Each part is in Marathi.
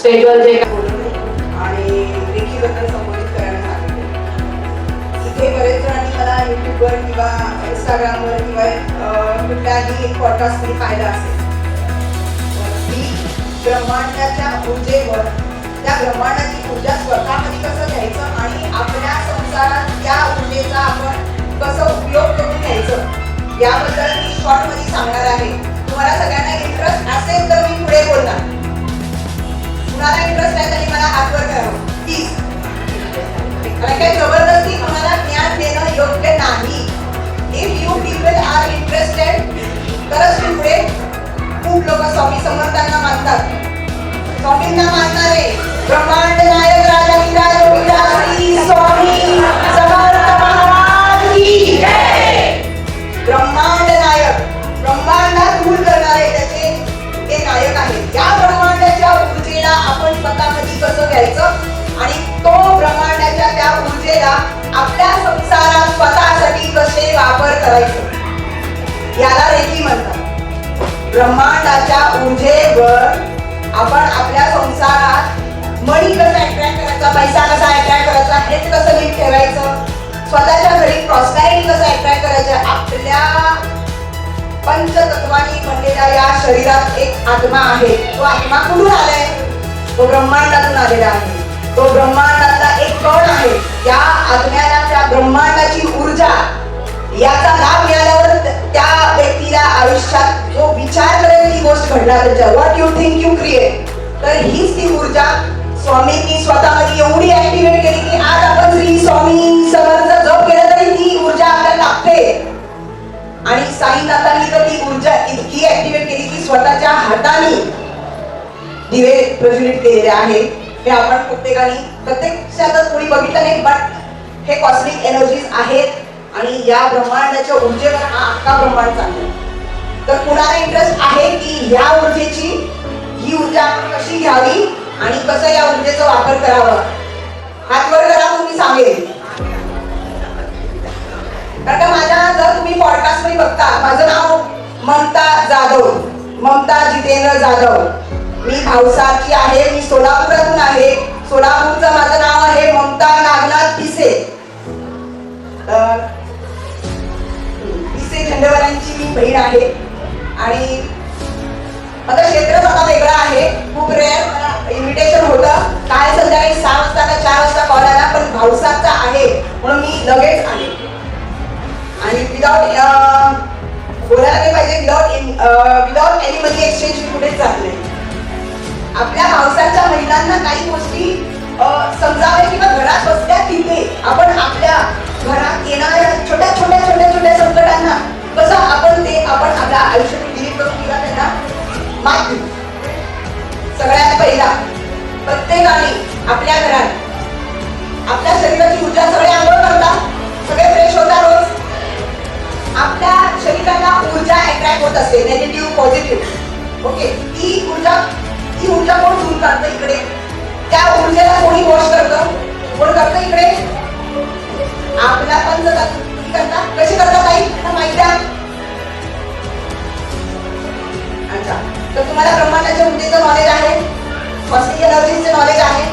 स्टेजवर जे आणि लेखीबद्दल संबोधित करायला सांगितले. इथे बरेच जणांनी मला युट्यूबवर किंवा इंस्टाग्रामवर किंवा कुठल्याही पॉडकास्टमध्ये पाहिलं असेल की ब्रह्मांडाच्या ऊर्जेवर, त्या ब्रह्मांडाची ऊर्जा स्वतःमध्ये कसं घ्यायचं आणि आपल्या संसारात त्या ऊर्जेचा आपण कसं उपयोग करून घ्यायचं याबद्दल मी शॉर्टमध्ये सांगणार आहे. तुम्हाला सगळ्यांना इंटरेस्ट असेल तर मी पुढे बोलणार. तुम्हाला इंटरेस्ट आहे तरी मला हात वर करावं प्लीज. कारण काही जबरदस्ती तुम्हाला ज्ञान देणं योग्य नाही. If you people are interested तरच मी पुढे. खूप लोक स्वामी समर्थांना मानतात, स्वामींना मानणारे ब्रह्मांड नायक राजा श्री स्वामी समर्थ महाराज की जय. ब्रह्मांड नायक, ब्रह्मांडात रूल करणारे त्याचे ते नायक आहेत. या ब्रह्मांडाच्या ऊर्जेला आपण स्वतःमध्ये कसं घ्यायचं आणि तो ब्रह्मांडाच्या त्या ऊर्जेला आपल्या संसारात स्वतःसाठी कसे वापर करायचं याला रेकी म्हणतात. ब्रह्मांडाच्या ऊर्जेवर आपण आपल्या संसारात मनी कसा अट्रॅक्ट करायचा, पैसा कसा अट्रॅक्ट करायचा, हेच कसं नीट ठेवायचं, स्वतःच्या घरी प्रॉस्पॅरिटी कसं अट्रॅक्ट करायचं. आपल्या पंचतत्वांनी बनलेल्या या शरीरात एक आत्मा आहे. तो आत्मा कुठून आलाय? तो ब्रह्मांडातून आलेला आहे. तो ब्रह्मांडातला एक कण आहे. या आत्म्याला त्या ब्रह्मांडाची ऊर्जा याचा लाभ मिळाल्यावर त्या व्यक्तीला आयुष्यात जो विचार करेल ती गोष्ट घडणार. What you think you create. तर हीच ती ऊर्जा स्वामींनी स्वतःमध्ये एवढी ऍक्टिव्हेट केली की आज आपण श्री स्वामी समर्थ जप केलं तरी ती ऊर्जा आपल्याला लागते. आणि साईनाथांनी तर ती ऊर्जा इतकी ऍक्टिव्हेट केली की स्वतःच्या हाताने दिवे प्रज्वलित केलेले आहे. हे आपण प्रत्यक्षातच कोणी बघितलं नाही, बट हे कॉस्मिक एनर्जीज आहेत आणि या ब्रह्मांडाच्या ऊर्जेवर हा अख्खा ब्रह्मांड चालतो. तर कुणाला इंटरेस्ट आहे की या ऊर्जेची, ही ऊर्जा आपण कशी घ्यावी आणि कसं या ऊर्जेचा वापर करावा? हात वर करा, मी सांगेन. कारण माझ्या जर तुम्ही पॉडकास्ट मध्ये बघता, माझं नाव ममता जाधव, ममता जितेंद्र जाधव. मी भावसारची आहे. मी सोलापुरातून आहे. सोलापूरचं माझं नाव आहे ममता नागनाथ पिसे. पिसे झेंडेवाल्यांची मी बहीण आहे. आणि माझं क्षेत्रच आता वेगळं आहे. खूप रेअर मला इन्व्हिटेशन होतं. काल संध्याकाळी 6 वाजता का 4 वाजता कॉल आला, पण भावसारचा आहे म्हणून मी लगेच आले. आणि विदाउट बोलायला नाही पाहिजे, विदाउट एनी मनी एक्सचेंज मी कुठेच जात नाही. आपल्या भावसाच्या महिलांना काही गोष्टी समजावे किंवा घरात बसल्या तिथे आपण आपल्या घरात येणाऱ्या छोट्या छोट्या छोट्या छोट्या संकटांना कसं आपण आपल्या आयुष्यात डिलीट करून किंवा त्यांना मात देऊ. सगळ्यात पहिला प्रत्येकाने आपल्या घरात आपल्या शरीराची ऊर्जा, सगळे आंघोळ करतात, सगळे फ्रेश होतात रोज. आपल्या शरीराला ऊर्जा अट्रॅक्ट होत असते, नेगेटिव्ह पॉझिटिव्ह. ओके, ती ऊर्जा कोण दूर करतं इकडे? त्या ऊर्जेला कोणी वॉश करतं? कोण करतं इकडे? आपला पंचतत्व करता. कशी करतात ताई? माहिती आहे? अच्छा, तर तुम्हाला ब्रह्मांडाच्या ऊर्जेचं नॉलेज आहे, कॉस्मिक एनर्जीचं नॉलेज आहे.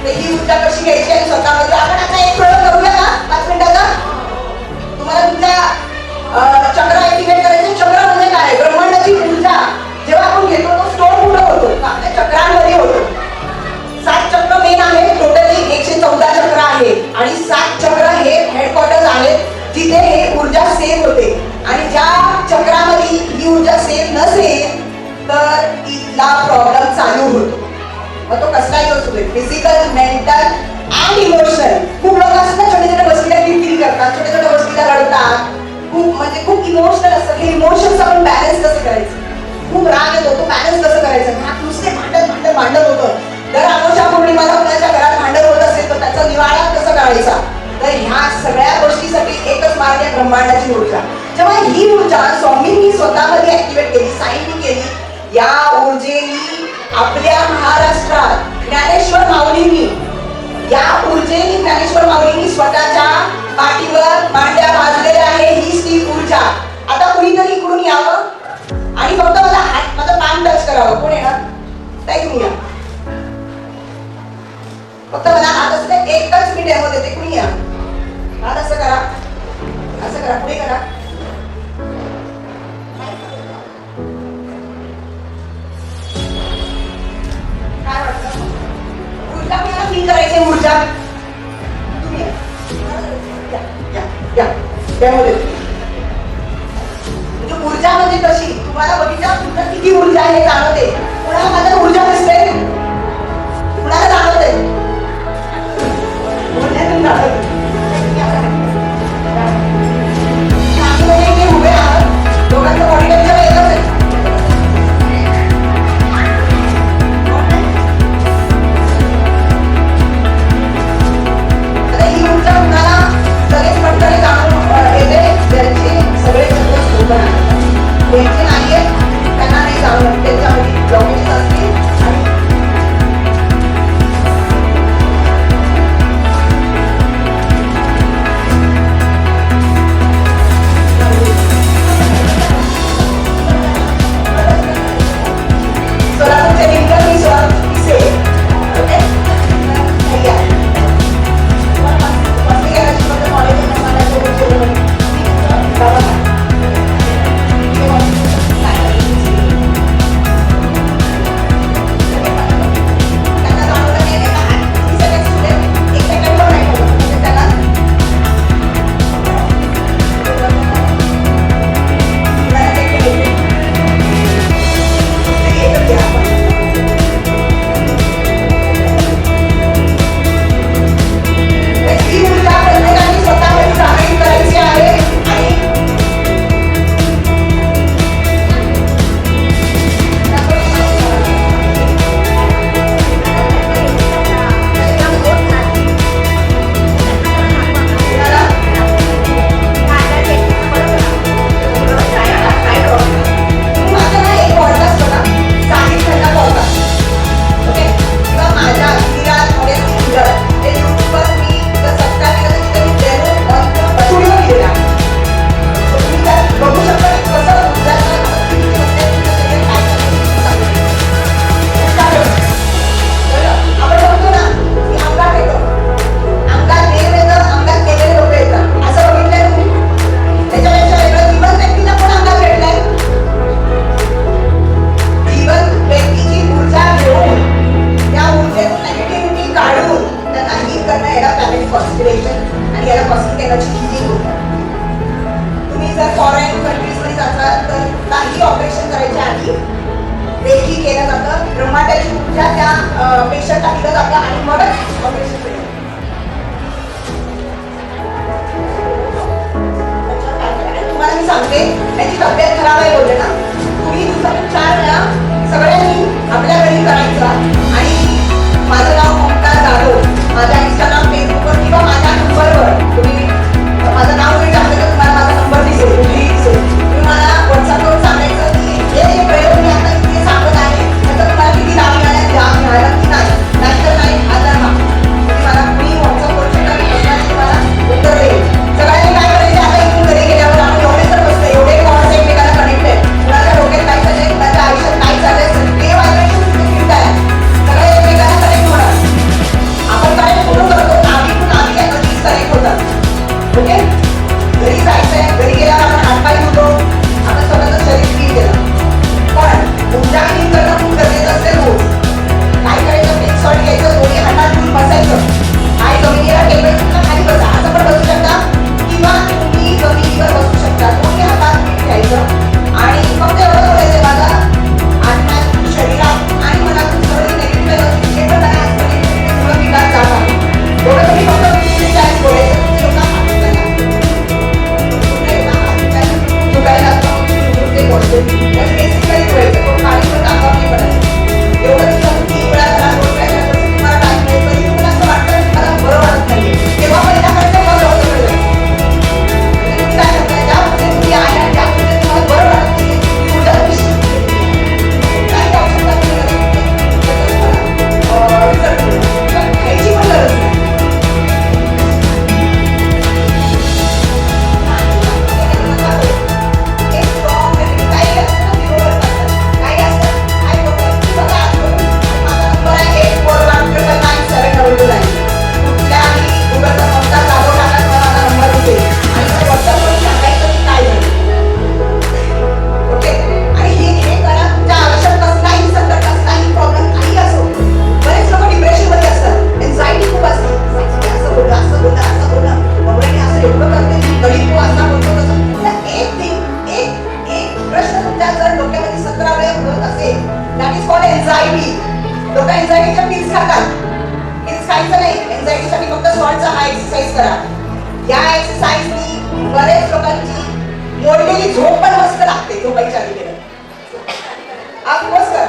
तर ही ऊर्जा कशी घ्यायची आणि स्वतःमध्ये आपण आता एक प्रयोग करूया का 5 मिनिटाचा? तुम्हाला तुमच्या चक्र ऍक्टिव्हेट करायचे. चक्र म्हणजे काय? ब्रह्मांडाची ऊर्जा जेव्हा आपण घेतो तो स्टोर कुठं होतो? आपल्या चक्रांमध्ये होतो. 7 चक्र मेन आहे. टोटली 114 चक्र आहे आणि 7 चक्र हे हेडक्वार्टर्स आहेत जिथे हे ऊर्जा सेव्ह होते. आणि ज्या चक्रामध्ये ही ऊर्जा सेव्ह नसेल तर तिथला प्रॉब्लेम चालू होतो. मग तो कसलाही असू दे, फिजिकल, मेंटल अँड इमोशनल. खूप लोक असतात ना, छोट्या छोट्या गोष्टीला किरकिरी करतात, छोट्या छोट्या गोष्टीला रडतात, खूप इमोशनल असतं. हे इमोशन्स आपण बॅलन्स कसं करायचं? खूप राग येतो, तो बॅलन्स कसं करायचं? राग नुसते भांडत होतं. जर अमावस्या पौर्णिमाला कुणाच्या घरात भांडण होत असेल तर त्याचा निवाडा कसा काढायचा? तर ह्या सगळ्या गोष्टीसाठी एकच मार्ग आहे, ब्रह्मांडाची ऊर्जा. जेव्हा ही ऊर्जा स्वामींनी स्वतःमध्ये ऍक्टिव्हेट केली, साईंनी केली, या ऊर्जेनी आपल्या महाराष्ट्रात ज्ञानेश्वर माऊलींनी, या ऊर्जेनी ज्ञानेश्वर माऊलींनी स्वतःच्या पाठीवर मांड्या भाजलेल्या आहे. हीच ती ऊर्जा. आता कुणीतरी इकडून यावं आणि फक्त माझा पान टच करावं. कोण येणार? ताई तुम्ही या. फक्त मला हात असू दे, एकच मी डेमो देते, कुणी या. हात असं करा, असं करा, पुढे करा. काय वाटतं? ऊर्जा कोणाला फील करायची? ऊर्जा तुम्ही या. या, या, डेमो देते. म्हणजे ऊर्जा म्हणजे कशी, तुम्हाला बघितलं तुमचं किती ऊर्जा आहे हे जाणवते. कुणाला माझ्या ऊर्जा नसते, कुणाला जाणवते, बोलण्यातून जाणवते. आम्ही उभे आहात, दोघांचं बॉडी टेम्परेचर एकच आहे. आता ही ऊर्जा कुणाला लगेच पटकन जाणून येते, ज्यांचे सगळे सगळं ओपन आहे. त्यांचे नाहीये, त्यांना नाही जाणवत, त्यांच्यामध्ये ब्लॉकेज असतील लोक एन्झायटीच्या पिल्स खातात. पिल्स खायचं नाही, एन्झायटीसाठी फक्त स्वॉटचा हा एक्सरसाइज करा. या एक्सरसाइजनी बरेच लोकांची मोडलेली झोप पण मस्त लागते झोपायच्या आधी केलं. ऑफकोर्स करा.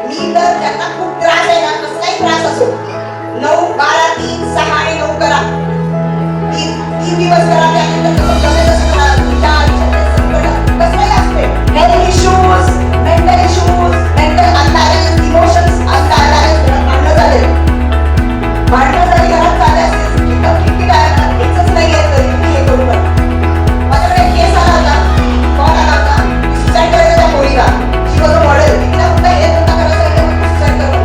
मी तर त्यांना खूप त्रास आहे ना, कसलाही त्रास असो, 9, 12, 3, 6 आणि 9 करा. 3 दिवस करा. त्यानंतर कसं जमेल तसं करा. तुमच्या आयुष्यात संकट कसलाही असते, health issues, mental issues, mental unbalance, emotions unbalance, भांडणं झाली घरात चालले असते, किटकिट आहे, हेच नाही आहे तरी तुम्ही हे करू नका. माझ्याकडे एक केस आला होता, कॉल आला होता, मी सुसाईड करायचं त्या पोरीला. शी वॉज अ मॉडेल. मी तिला कुठला येत होता करायचं आहे, सुसाईड करू.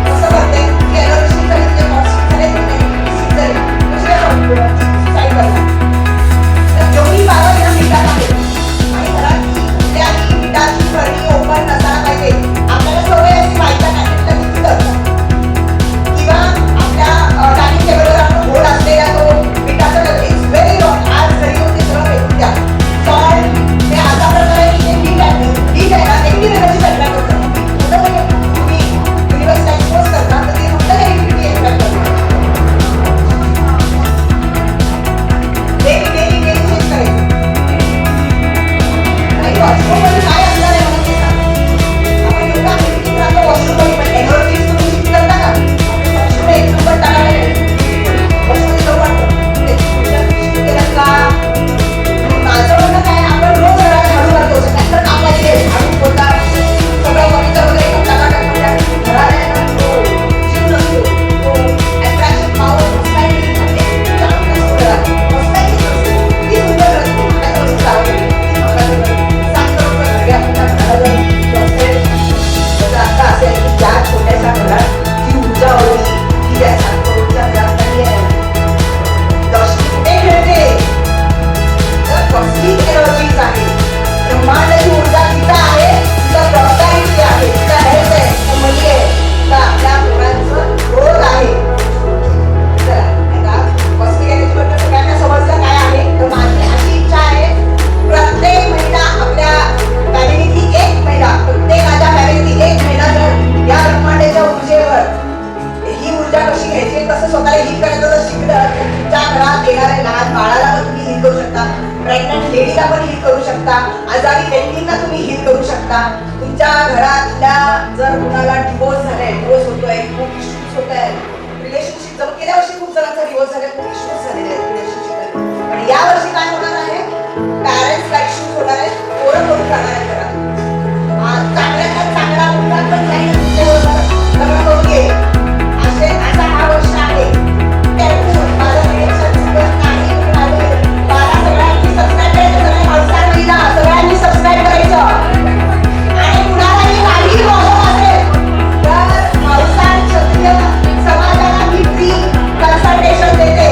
कसं करते की एनर्जी झाली, तुझे थॉट्स झाले, तुझे झाले, कशी सुसाईड करणार. तर जेवढी बाबा तिला मिटात आहे आणि घरात त्या मिटाची भरणी ओपन नसायला पाहिजे. आपल्याला सवय अशी बायका कॅन्टीनला किती करतात किंवा आपल्या डायनिंग टेबलवर आपण गोड असलेला तो मिठाचा डबा इज व्हेरी रॉंग. आज जरी होते सर्व फेकून द्या. सॉल्ट हे अशा प्रकारे की ते मीठ आहे ना, नेगेटिव्ह एनर्जी अट्रॅक्ट करतं. तुम्ही युनिव्हर्सला एक्सपोज करता तर ते फक्त नेगेटिव्हिटी अट्रॅक्ट करतं. डेली चेंज करायचं. आणि वॉशरूममध्ये काय असणार आहे मला ते सांगा. आपण एवढा ऍक्टिव्ह राहतो वॉशरूममध्ये, पण एनर्जी तुम्ही शिफ्ट करता का? वॉशरूम एक नंबर टाकायला नाही. वॉशरूममध्ये जाऊ वाटतं त्याची शिफ्ट केलं का? माझं म्हणणं काय, आपण रोज घरात झाडू मारतो, सगळ्यांना काम लागले, झाडू पोछा सगळं फर्निचर वगैरे एकदम टाकाटाक म्हणजे घराला आहे ना तो जीव नसतो, तो अट्रॅक्शन पॉवर पर्सनॅलिटी जाणून नसतो घरात. पर्सनॅलिटी नसते, ती सुंदर नसते. आपल्याला वस्तू आवडते, ती आपल्याला सांग करून घरी आपल्या घराला जर आता असेल की ज्या छोट्याशा घरात जी ऊर्जा होती ती त्या ऊर्जा घरात नाही आहे. दर्शनी कुठे मिळते तर कसली एनर्जीज आहे. ब्रह्मांडाची ऊर्जा तिथं आहे, तिथं प्रॉस्पॅरिटी आहे, तिथं हेल्थ आहे, तिथं मनी आहे, तिथं आपल्या मुलांचं ग्रोथ आहे. चला आता कॉस्मिक एनर्जी बद्दल सगळ्यांना समजलं काय आहे. तर माझी अशी इच्छा आहे, प्रत्येक महिना आपल्या फॅमिलीतली एक महिना, प्रत्येकाच्या फॅमिलीतली एक महिना जर या ब्रह्मांडाच्या ऊर्जेवर ही ऊर्जा कशी घ्यायची, कसं स्वतःला हील करायचं जर शिकलं, तुमच्या घरात येणाऱ्या लहान बाळाला पण तुम्ही हील करू शकता, प्रेग्नंट लेडीला पण हील करू शकता, आजारी व्यक्तींना तुम्ही हील करू शकता. तुमच्या घरातल्या जर कुणाला डिवोर्स झालाय, डिवोर्स होतोय, खूप इश्यूज होत आहेत, रिलेशनशिप जर गेल्या वर्षी खूप जणांचा डिवोर्स झाला, खूप इश्यूज झालेले आहेत रिलेशनशिप. पण या वर्षी काय होणार आहे, पॅरेंट्सला इश्यूज होणार आहेत, पोरं करून जाणार आहेत घरात. चांगल्याचा चांगला मुलगा पण काही लग्न करून येईल असा हा वर्ष आहे. त्यातून माझं प्रिडिक्शन नाही, मला सगळ्यांनी सबस्क्राईब करायचं, सगळे हौसदार महिला सगळ्यांनी सबस्क्राईब करायचं. आणि कुणालाही काही प्रॉब्लेम असेल तर हौसदार क्षत्रिय समाजाला मी फ्री कन्सल्टेशन देते.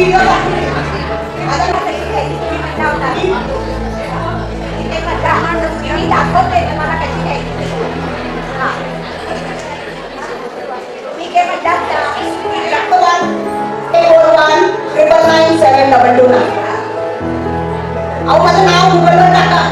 व्हिडिओ दाखवते. आता कशी काय? मी दाखवते तुम्हाला कशी घ्यायची. हां मी काय म्हणतात 1-841-999-722. अहो माझं नाव गुगलवर टाका.